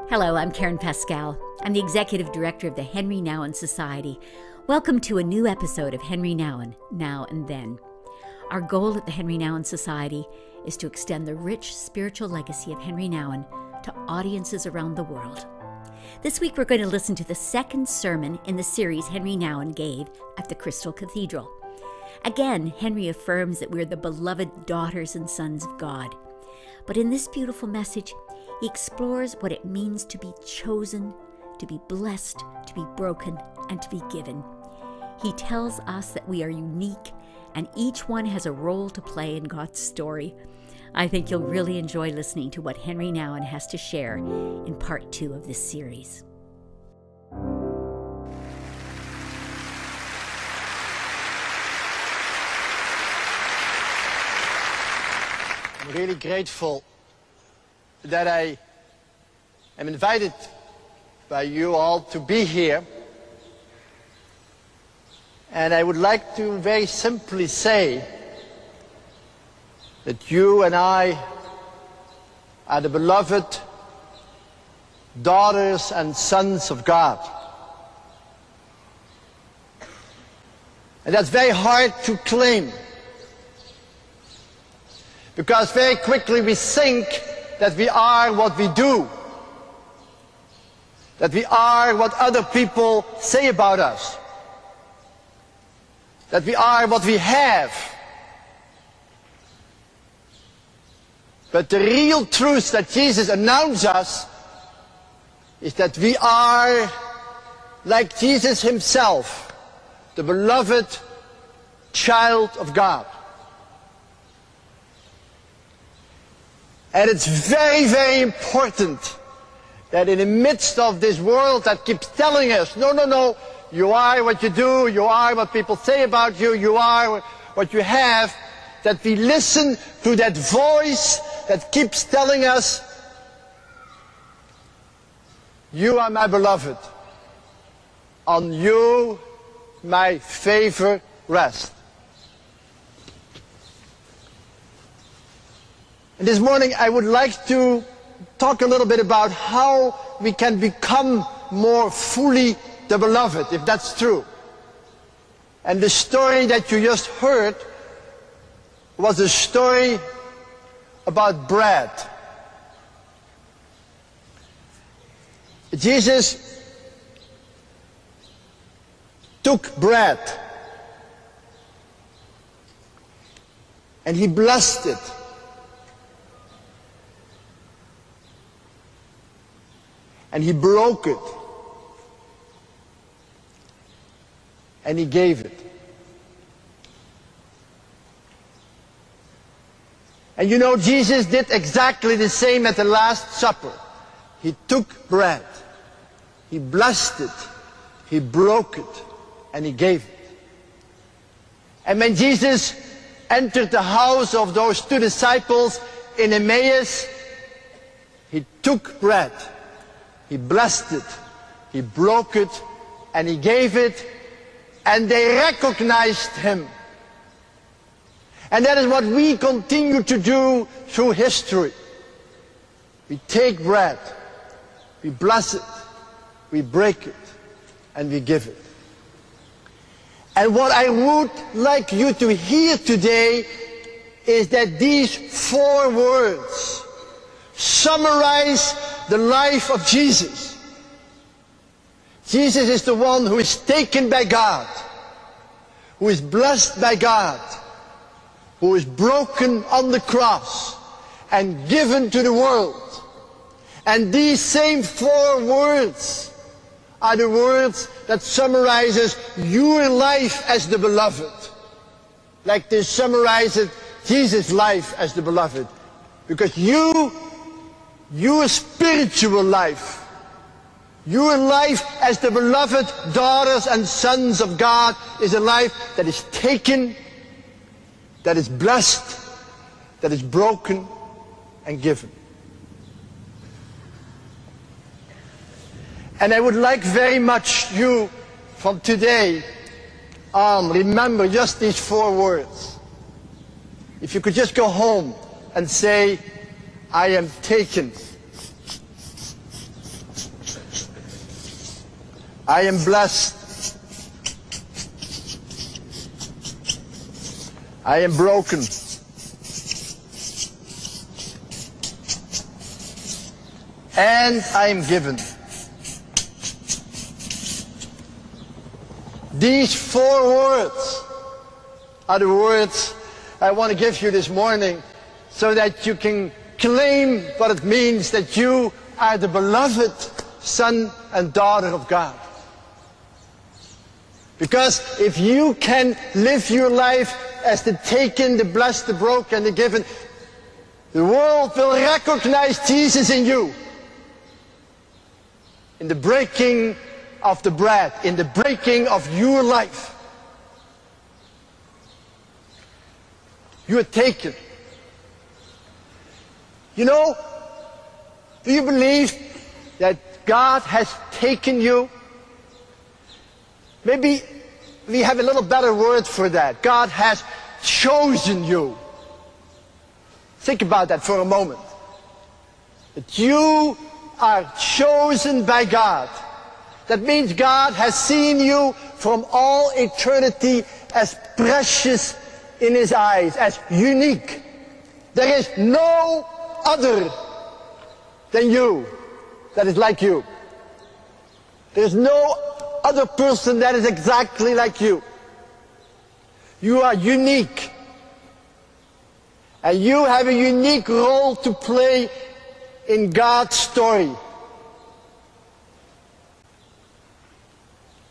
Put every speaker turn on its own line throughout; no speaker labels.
Hello, I'm Karen Pascal. I'm the Executive Director of the Henri Nouwen Society. Welcome to a new episode of Henri Nouwen, Now and Then. Our goal at the Henri Nouwen Society is to extend the rich spiritual legacy of Henri Nouwen to audiences around the world. This week we're going to listen to the second sermon in the series Henri Nouwen gave at the Crystal Cathedral. Again, Henri affirms that we're the beloved daughters and sons of God. But in this beautiful message, he explores what it means to be chosen, to be blessed, to be broken, and to be given. He tells us that we are unique and each one has a role to play in God's story. I think you'll really enjoy listening to what Henri Nouwen has to share in part 2 of this series.
I'm really grateful that I am invited by you all to be here. And I would like to very simply say that you and I are the beloved daughters and sons of God. And that's very hard to claim, because very quickly we think that we are what we do, that we are what other people say about us, that we are what we have. But the real truth that Jesus announced us is that we are, like Jesus himself, the beloved child of God. And it's very, very important that in the midst of this world that keeps telling us, no, you are what you do, you are what people say about you, you are what you have, that we listen to that voice that keeps telling us, you are my beloved, on you my favor rests. And this morning I would like to talk a little bit about how we can become more fully the beloved, if that's true. And the story that you just heard was a story about bread. Jesus took bread and he blessed it. And he broke it. And he gave it. And you know, Jesus did exactly the same at the Last Supper. He took bread, he blessed it, he broke it, and he gave it. And when Jesus entered the house of those 2 disciples in Emmaus, he took bread, he blessed it, he broke it, and he gave it, and they recognized him. And that is what we continue to do through history. We take bread, we bless it, we break it, and we give it. And what I would like you to hear today is that these 4 words summarize the life of Jesus. Jesus is the one who is taken by God, who is blessed by God, who is broken on the cross and given to the world. And these same 4 words are the words that summarizes your life as the beloved, like they summarizes Jesus' life as the beloved. Because your spiritual life, your life as the beloved daughters and sons of God is a life that is taken, that is blessed, that is broken and given. And I would like very much you from today on remember just these 4 words. If you could just go home and say, I am taken, I am blessed. I am broken. And I am given. These 4 words are the words I want to give you this morning so that you can claim what it means that you are the beloved son and daughter of God. Because if you can live your life as the taken, the blessed, the broken, the given, the world will recognize Jesus in you. In the breaking of the bread, in the breaking of your life. You are taken. You know, do you believe that God has taken you? Maybe we have a little better word for that. God has chosen you. Think about that for a moment. That you are chosen by God. That means God has seen you from all eternity as precious in His eyes, as unique. There is no other than you that is like you. There is no other person that is exactly like you. You are unique. And you have a unique role to play in God's story.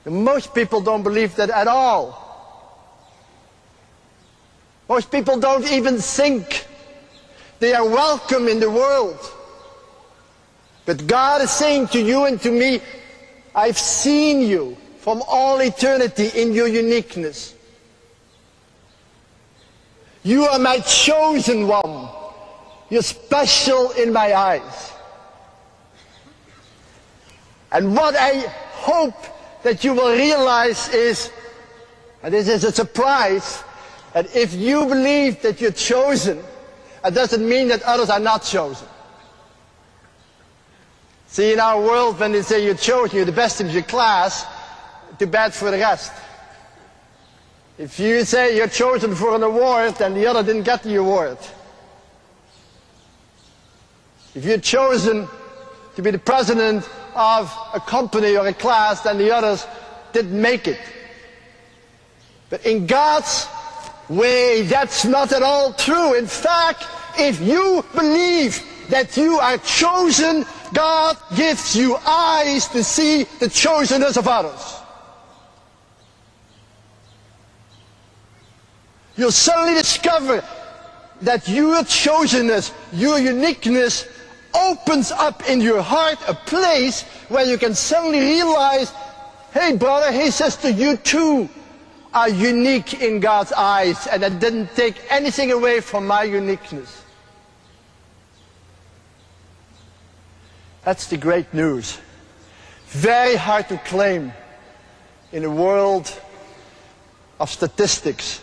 And most people don't believe that at all. Most people don't even think they are welcome in the world. But God is saying to you and to me, I've seen you from all eternity in your uniqueness. You are my chosen one. You're special in my eyes. And what I hope that you will realize is, and this is a surprise, that if you believe that you're chosen, it doesn't mean that others are not chosen. See, in our world, when they say you're chosen, you're the best in your class, too bad for the rest. If you say you're chosen for an award, then the other didn't get the award. If you're chosen to be the president of a company or a class, then the others didn't make it. But in God's way, that's not at all true. In fact, if you believe that you are chosen, God gives you eyes to see the chosenness of others. You'll suddenly discover that your chosenness, your uniqueness, opens up in your heart a place where you can suddenly realize, hey brother, hey sister, you too are unique in God's eyes, and that didn't take anything away from my uniqueness. That's the great news. Very hard to claim in a world of statistics,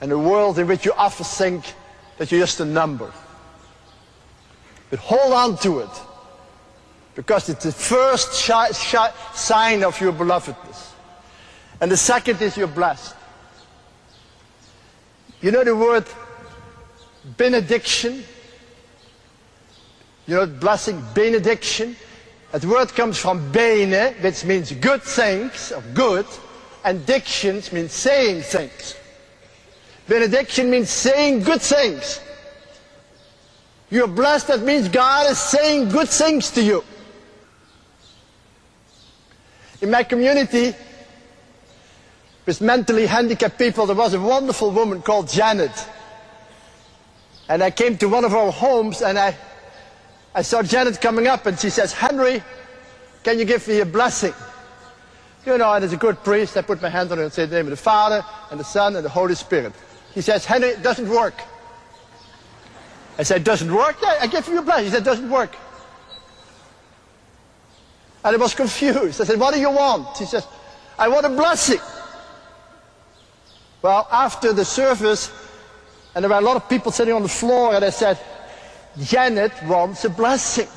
and a world in which you often think that you're just a number. But hold on to it, because it's the first sign of your belovedness. And the second is you're blessed. You know the word benediction? You know blessing, benediction? That word comes from bene, which means good things, or good, and dictions means saying things. Benediction means saying good things. You're blessed, that means God is saying good things to you. In my community, with mentally handicapped people, there was a wonderful woman called Janet. And I came to one of our homes, and I saw Janet coming up, and she says, Henry, can you give me a blessing? You know, and as a good priest, I put my hand on her and say the name of the Father, and the Son, and the Holy Spirit. He says, Henry, it doesn't work. I said, doesn't work? Yeah, I give you a blessing. He said, doesn't work. And I was confused. I said, what do you want? He says, I want a blessing. Well, after the service, and there were a lot of people sitting on the floor, and I said, Janet wants a blessing.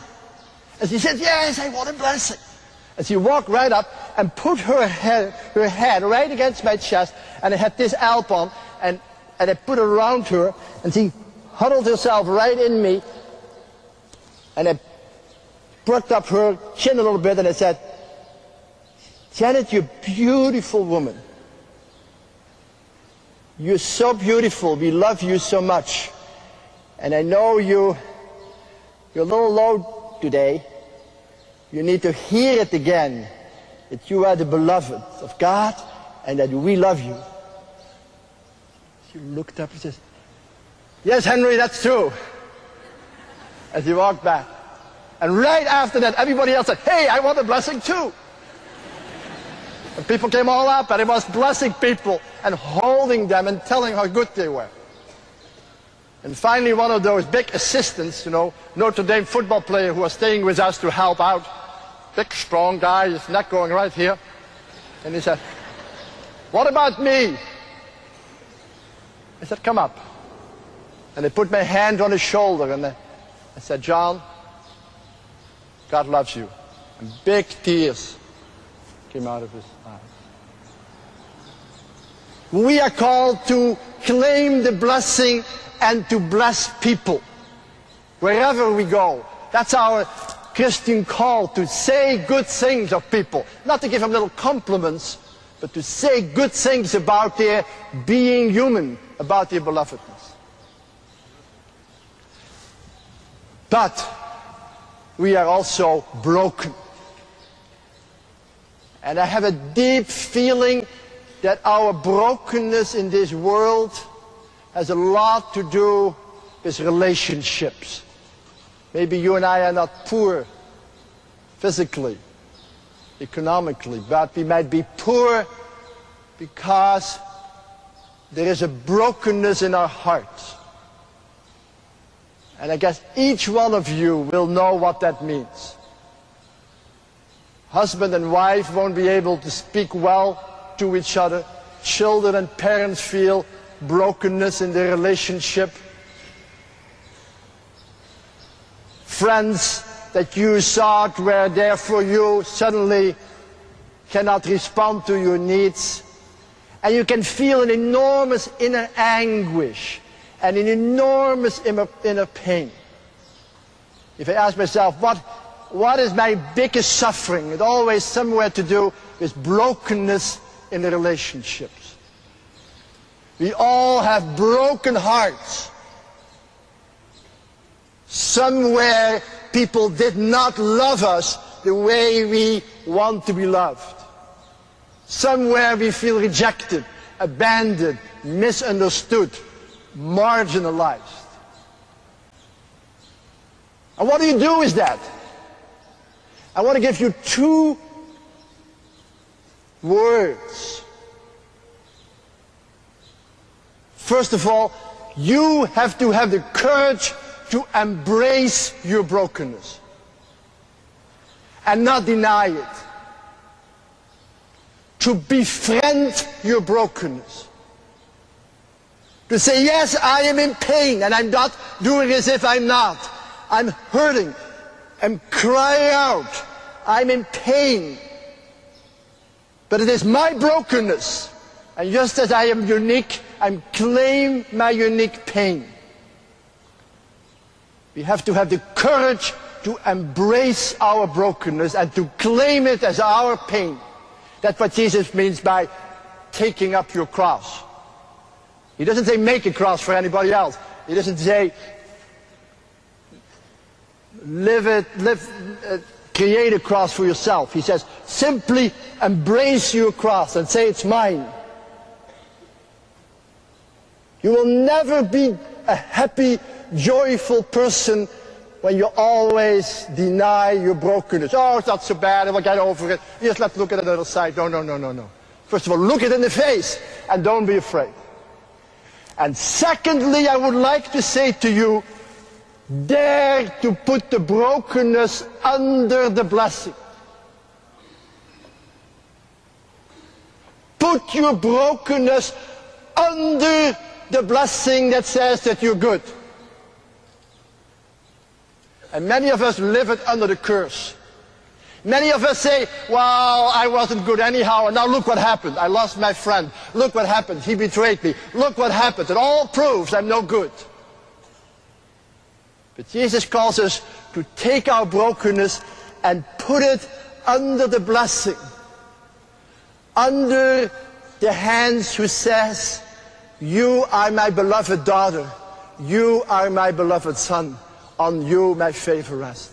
And she said, yes, I want a blessing. And she walked right up and put her head right against my chest, and I had this alp on, and I put it around her, and she huddled herself right in me, and I perked up her chin a little bit, and I said, "Janet, you're a beautiful woman. You're so beautiful. We love you so much. And I know you're a little low today. You need to hear it again, that you are the beloved of God and that we love you." She looked up and says, "Yes, Henry, that's true." And she walked back. And right after that, everybody else said, "Hey, I want a blessing too." And people came all up, and I was blessing people and holding them and telling how good they were. And finally, one of those big assistants, Notre Dame football player who was staying with us to help out, big, strong guy, his neck going right here. And he said, "What about me?" I said, "Come up." And I put my hand on his shoulder, and I said, "John, God loves you." And big tears came out of his eyes. We are called to claim the blessing and to bless people wherever we go. That's our Christian call, to say good things of people. Not to give them little compliments, but to say good things about their being human, about their belovedness. But we are also broken. And I have a deep feeling that our brokenness in this world has a lot to do with relationships. Maybe you and I are not poor physically, economically, but we might be poor because there is a brokenness in our hearts. And I guess each one of you will know what that means. Husband and wife won't be able to speak well to each other. Children and parents feel brokenness in their relationship. Friends that you thought were there for you suddenly cannot respond to your needs. And you can feel an enormous inner anguish and an enormous inner pain. If I ask myself, what is my biggest suffering? It's always somewhere to do with brokenness in the relationships. We all have broken hearts. Somewhere people did not love us the way we want to be loved. Somewhere we feel rejected, abandoned, misunderstood, marginalized. And what do you do with that? I want to give you two words. First of all, you have to have the courage to embrace your brokenness and not deny it. To befriend your brokenness. To say, yes, I am in pain, and I'm not doing as if I'm not. I'm hurting. I'm crying out. I'm in pain. But it is my brokenness. And just as I am unique, I claim my unique pain. We have to have the courage to embrace our brokenness and to claim it as our pain. That's what Jesus means by taking up your cross. He doesn't say make a cross for anybody else. He doesn't say create a cross for yourself. He says simply embrace your cross and say it's mine. You will never be a happy, joyful person when you always deny your brokenness. Oh, it's not so bad, we'll get over it. Just let's look at the other side. No. First of all, look it in the face and don't be afraid. And secondly, I would like to say to you, dare to put the brokenness under the blessing. Put your brokenness under the blessing that says that you're good. And many of us live it under the curse. Many of us say, well, I wasn't good anyhow, and now look what happened. I lost my friend. Look what happened. He betrayed me. Look what happened. It all proves I'm no good. But Jesus calls us to take our brokenness and put it under the blessing, under the hands who says, you are my beloved daughter, you are my beloved son, on you my favor rests.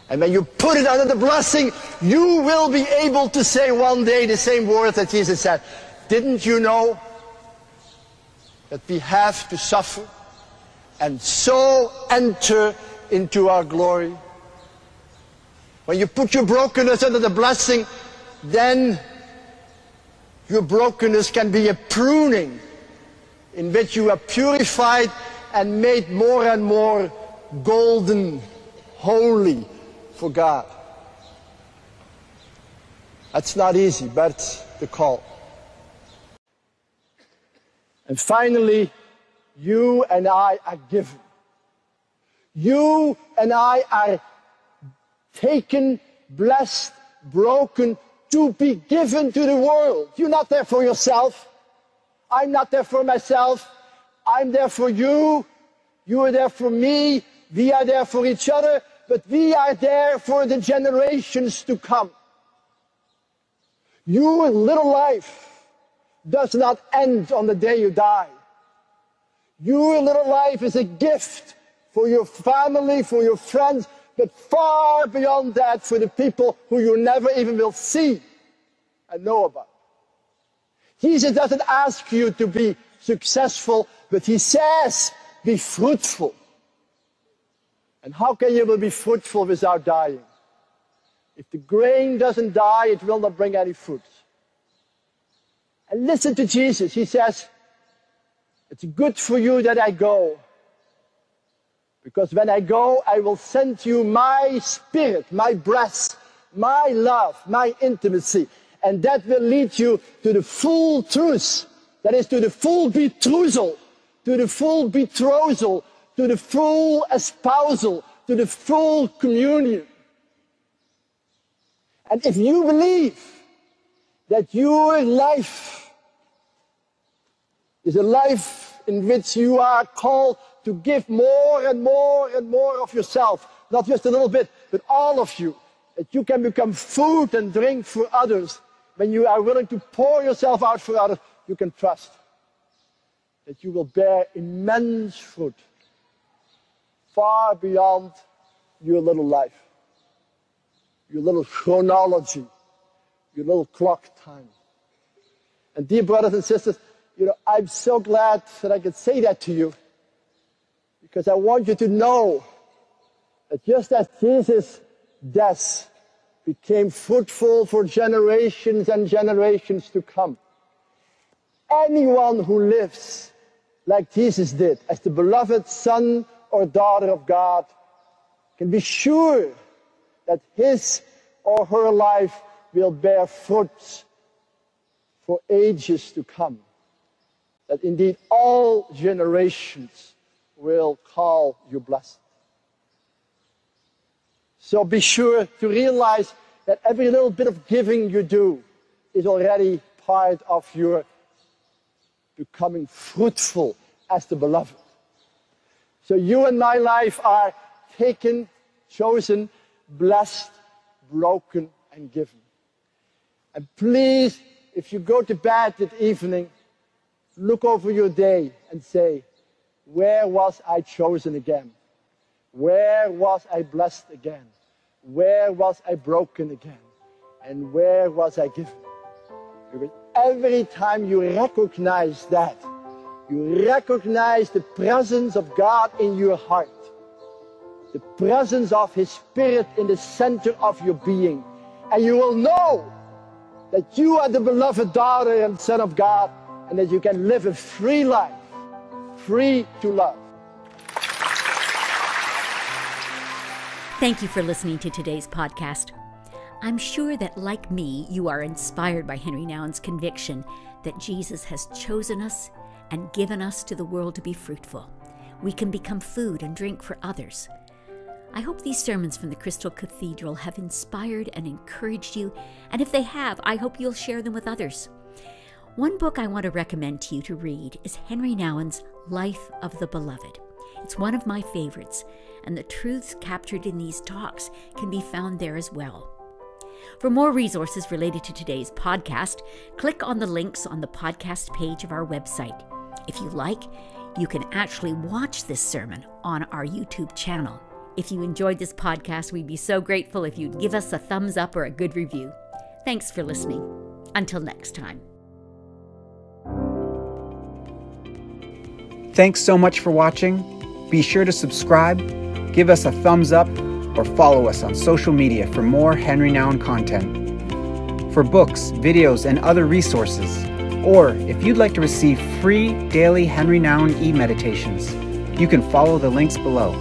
And when you put it under the blessing, you will be able to say one day the same words that Jesus said. Didn't you know that we have to suffer and so enter into our glory? When you put your brokenness under the blessing, then your brokenness can be a pruning in which you are purified and made more and more golden, holy for God. That's not easy, but it's the call. And finally, you and I are given. You and I are taken, blessed, broken, to be given to the world. You're not there for yourself. I'm not there for myself. I'm there for you. You are there for me. We are there for each other. But we are there for the generations to come. Your little life does not end on the day you die. Your little life is a gift for your family, for your friends, but far beyond that for the people who you never even will see and know about. Jesus doesn't ask you to be successful, but he says, be fruitful. And how can you be fruitful without dying? If the grain doesn't die, it will not bring any fruit. And listen to Jesus. He says, it's good for you that I go. Because when I go, I will send you my spirit, my breath, my love, my intimacy. And that will lead you to the full truth. That is to the full betrothal, to the full betrothal, to the full espousal, to the full communion. And if you believe that your life is a life in which you are called to give more and more and more of yourself, not just a little bit, but all of you, that you can become food and drink for others, when you are willing to pour yourself out for others, you can trust that you will bear immense fruit, far beyond your little life, your little chronology, your little clock time. And dear brothers and sisters, I'm so glad that I could say that to you, because I want you to know that just as Jesus' death became fruitful for generations and generations to come, anyone who lives like Jesus did, as the beloved son or daughter of God, can be sure that his or her life will bear fruit for ages to come. That indeed all generations will call you blessed. So be sure to realize that every little bit of giving you do is already part of your becoming fruitful as the beloved. So you and my life are taken, chosen, blessed, broken, and given. And please, if you go to bed that evening, look over your day and say, where was I chosen again? Where was I blessed again? Where was I broken again? And where was I given? Because every time you recognize that, you recognize the presence of God in your heart, the presence of His Spirit in the center of your being, and you will know that you are the beloved daughter and son of God, and that you can live a free life, free to love.
Thank you for listening to today's podcast. I'm sure that, like me, you are inspired by Henri Nouwen's conviction that Jesus has chosen us and given us to the world to be fruitful. We can become food and drink for others. I hope these sermons from the Crystal Cathedral have inspired and encouraged you, and if they have, I hope you'll share them with others. One book I want to recommend to you to read is Henri Nouwen's Life of the Beloved. It's one of my favorites, and the truths captured in these talks can be found there as well. For more resources related to today's podcast, click on the links on the podcast page of our website. If you like, you can actually watch this sermon on our YouTube channel. If you enjoyed this podcast, we'd be so grateful if you'd give us a thumbs up or a good review. Thanks for listening. Until next time.
Thanks so much for watching. Be sure to subscribe, give us a thumbs up, or follow us on social media for more Henri Nouwen content. For books, videos, and other resources, or if you'd like to receive free daily Henri Nouwen e-meditations, you can follow the links below.